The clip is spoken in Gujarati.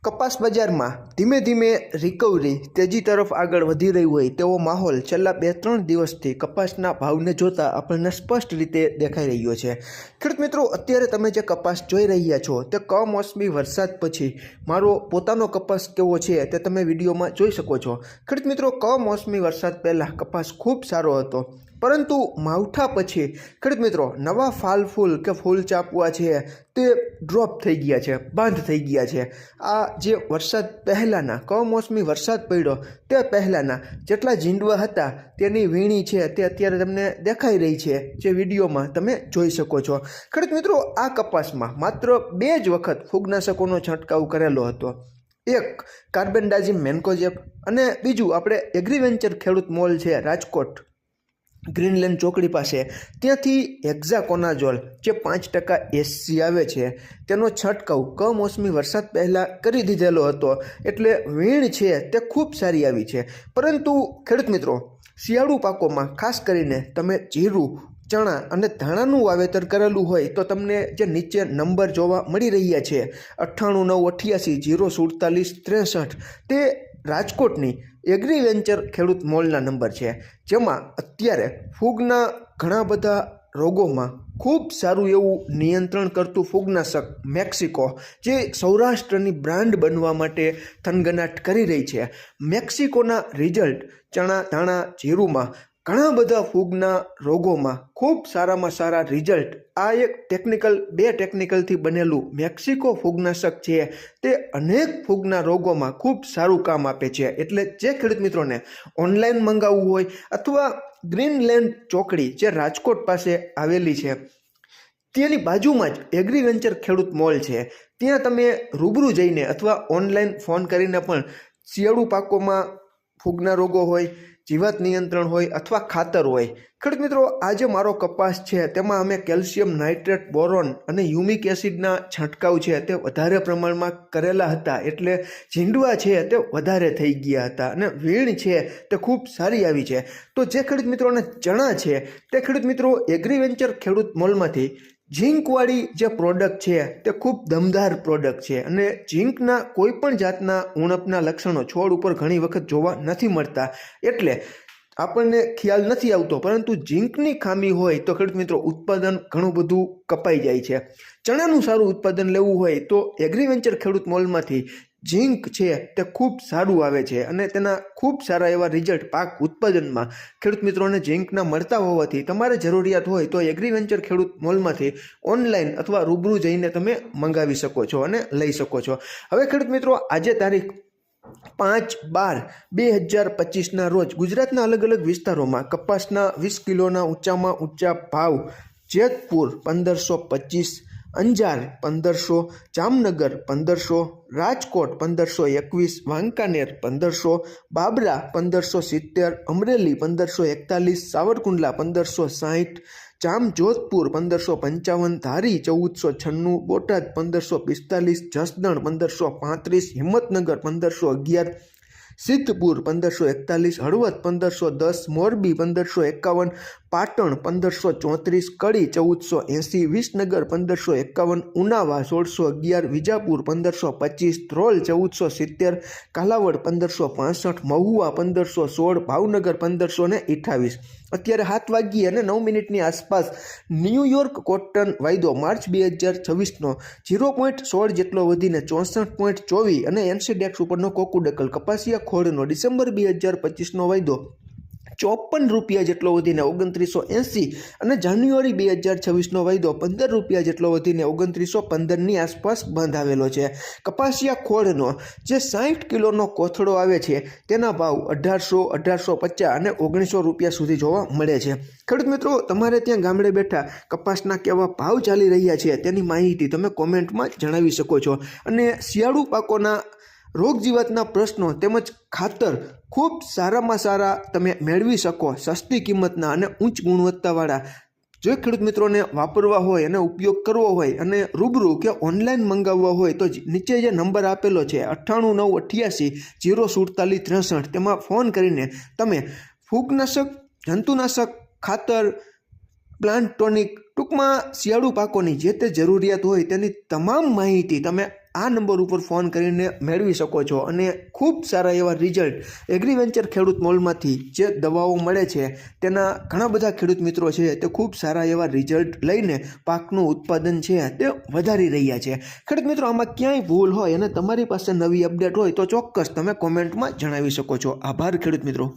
કપાસ બજારમાં ધીમે ધીમે રિકવરી તેજી તરફ આગળ વધી રહી હોય તેવો માહોલ છેલ્લા 2-3 દિવસથી કપાસના ભાવને જોતા આપણને સ્પષ્ટ રીતે દેખાઈ રહ્યો છે। ખેડૂત મિત્રો, અત્યારે તમે જે કપાસ જોઈ રહ્યા છો તે કમોસમી વરસાદ પછી મારો પોતાનો કપાસ કેવો છે તે તમે વિડીયોમાં જોઈ શકો છો। ખેડૂત મિત્રો, કમોસમી વરસાદ પહેલાં કપાસ ખૂબ સારો હતો, પરંતુ માવઠા પછી ખેડૂત મિત્રો નવા ફૂલ કે ફૂલ ચાપવા છે તે ડ્રોપ થઈ ગયા છે, બંધ થઈ ગયા છે। આ જે વરસાદ પહેલાંના કમોસમી વરસાદ પડ્યો તે પહેલાંના જેટલા ઝીંડવા હતા તેની વીણી છે તે અત્યારે તમને દેખાઈ રહી છે, જે વિડીયોમાં તમે જોઈ શકો છો। ખેડૂત મિત્રો, આ કપાસમાં માત્ર 2 જ વખત ફૂગનાશકોનો છંટકાવ કરેલો હતો। એક કાર્બેન્ડાઝિમ મેન્કોજેબ અને બીજું આપણે એગ્રીવેન્ચર ખેડૂત મોલ છે રાજકોટ ગ્રીનલેન્ડ ચોકડી પાસે, ત્યાંથી હેક્ઝાકોનાઝોલ જે 5% SC આવે છે તેનો છંટકાવ કમોસમી વરસાદ પહેલાં કરી દીધેલો હતો, એટલે વીણ છે તે ખૂબ સારી આવી છે। પરંતુ ખેડૂત મિત્રો, શિયાળુ પાકોમાં ખાસ કરીને તમે જીરું, ચણા અને ધાણાનું વાવેતર કરેલું હોય તો તમને જે નીચે નંબર જોવા મળી રહ્યા છે 98 988 047 63, તે રાજકોટની એગ્રીવેન્ચર ખેડૂત મોલના નંબર છે, જેમાં અત્યારે ફૂગના ઘણા બધા રોગોમાં ખૂબ સારું એવું નિયંત્રણ કરતું ફૂગનાશક મેક્સિકો, જે સૌરાષ્ટ્રની બ્રાન્ડ બનવા માટે થનગનાટ કરી રહી છે। મેક્સિકોના રિઝલ્ટ ચણા, ધાણા, જીરુંમાં ઘણા બધા ફૂગના રોગોમાં ખૂબ સારામાં સારા રિઝલ્ટ આ એક બે ટેકનિકલથી બનેલું મેક્સિકો ફૂગનાશક છે તે અનેક ફૂગના રોગોમાં ખૂબ સારું કામ આપે છે। એટલે જે ખેડૂત મિત્રોને ઓનલાઈન મંગાવવું હોય અથવા ગ્રીનલેન્ડ ચોકડી જે રાજકોટ પાસે આવેલી છે તેની બાજુમાં જ એગ્રીવેન્ચર ખેડૂત મોલ છે, ત્યાં તમે રૂબરૂ જઈને અથવા ઓનલાઈન ફોન કરીને પણ શિયાળુ પાકોમાં ફૂગના રોગો હોય, જીવાત નિયંત્રણ હોય અથવા ખાતર હોય, ખેડૂત મિત્રો આ જે મારો કપાસ છે તેમાં અમે કેલ્શિયમ નાઇટ્રેટ, બોરોન અને યુમિક એસિડના છંટકાવ છે તે વધારે પ્રમાણમાં કરેલા હતા, એટલે ઝીંડવા છે તે વધારે થઈ ગયા હતા અને વીણ છે તે ખૂબ સારી આવી છે। તો જે ખેડૂત મિત્રોને ચણા છે તે ખેડૂત મિત્રો એગ્રીવેન્ચર ખેડૂત મોલમાંથી ઝીંકવાળી જે પ્રોડક્ટ છે તે ખૂબ દમદાર પ્રોડક્ટ છે અને ઝીંકના કોઈ પણ જાતના ઉણપના લક્ષણો છોડ ઉપર ઘણી વખત જોવા નથી મળતા, એટલે આપણને ખ્યાલ નથી આવતો, પરંતુ ઝીંકની ખામી હોય તો ખેડૂત મિત્રો ઉત્પાદન ઘણું બધું કપાઈ જાય છે। ચણાનું સારું ઉત્પાદન લેવું હોય તો એગ્રીવેન્ચર ખેડૂત મોલમાંથી ઝીંક છે તે ખૂબ સારું આવે છે અને તેના ખૂબ સારા એવા રિઝલ્ટ પાક ઉત્પાદનમાં ખેડૂત મિત્રોને ઝીંકના મળતા હોવાથી તમારે જરૂરિયાત હોય તો એગ્રીવેન્ચર ખેડૂત મોલમાંથી ઓનલાઈન અથવા રૂબરૂ જઈને તમે મંગાવી શકો છો અને લઈ શકો છો। હવે ખેડૂત મિત્રો, આજે તારીખ 5/12/2025ના રોજ ગુજરાતના અલગ અલગ વિસ્તારોમાં કપાસના 20 કિલોના ઊંચામાં ઊંચા ભાવ જેતપુર 1525, અંજાર 1500, જામનગર 1500, રાજકોટ 1521, વાંકાનેર 1500, બાબરા 1570, અમરેલી 1541, સાવરકુંડલા 1560, જામજોધપુર 1555, ધારી 1496, બોટાદ 1545, જસદણ 1535, હિંમતનગર 1511, સિદ્ધપુર 1541, હળવદ 1510, મોરબી 1551, પાટણ 1534, કડી 1480, વિસનગર 1551, ઉનાવા 1611, વિજાપુર 1525, ધ્રોલ 1470, કાલાવડ 1565, મહુવા 1516, ભાવનગર 1528। અત્યારે 7:09 આસપાસ ન્યૂયોર્ક કોટન વાયદો માર્ચ 2026નો 0.16 જેટલો વધીને 64.24 અને એનસીડેક્સ ઉપરનો કોકુડકલ કપાસિયા ખોળનો ડિસેમ્બર 2025નો વાયદો 54 રૂપિયા જેટલો વધીને 2980 અને જાન્યુઆરી 2026નો વાયદો 15 રૂપિયા જેટલો વધીને 2915ની આસપાસ બંધાવેલો છે। કપાસિયા ખોળનો જે 60 કિલોનો કોથળો આવે છે તેના ભાવ 1800, 1850 અને 1900 રૂપિયા સુધી જોવા મળે છે। ખેડૂત મિત્રો, તમારે ત્યાં ગામડે બેઠા કપાસના કેવા ભાવ ચાલી રહ્યા છે તેની માહિતી તમે કોમેન્ટમાં જણાવી શકો છો અને શિયાળુ પાકોના રોગ જીવાતના પ્રશ્નો તેમજ ખાતર ખૂબ સારામાં સારા તમે મેળવી શકો સસ્તી કિંમતના અને ઉચ્ચ ગુણવત્તાવાળા। જો ખેડૂત મિત્રોને વાપરવા હોય અને ઉપયોગ કરવો હોય અને રૂબરૂ કે ઓનલાઈન મંગાવવા હોય તો નીચે જે નંબર આપેલો છે 98 988 047 63, તેમાં ફોન કરીને તમે ફૂગનાશક, જંતુનાશક, ખાતર, પ્લાન્ટ ટોનિક, ટૂંકમાં શિયાળુ પાકોની જે તે જરૂરિયાત હોય તેની તમામ માહિતી તમે આ નંબર ઉપર ફોન કરીને મેળવી શકો છો અને ખૂબ સારા એવા રિઝલ્ટ એગ્રીવેન્ચર ખેડૂત મોલમાંથી જે દવાઓ મળે છે તેના ઘણા બધા ખેડૂત મિત્રો છે તે ખૂબ સારા એવા રિઝલ્ટ લઈને પાકનું ઉત્પાદન છે તે વધારી રહ્યા છે. ખેડૂત મિત્રો, આમાં ક્યાંય ભૂલ હોય અને તમારી પાસે નવી અપડેટ હોય તો ચોક્કસ તમે કોમેન્ટમાં જણાવી શકો છો. આભાર ખેડૂત મિત્રો.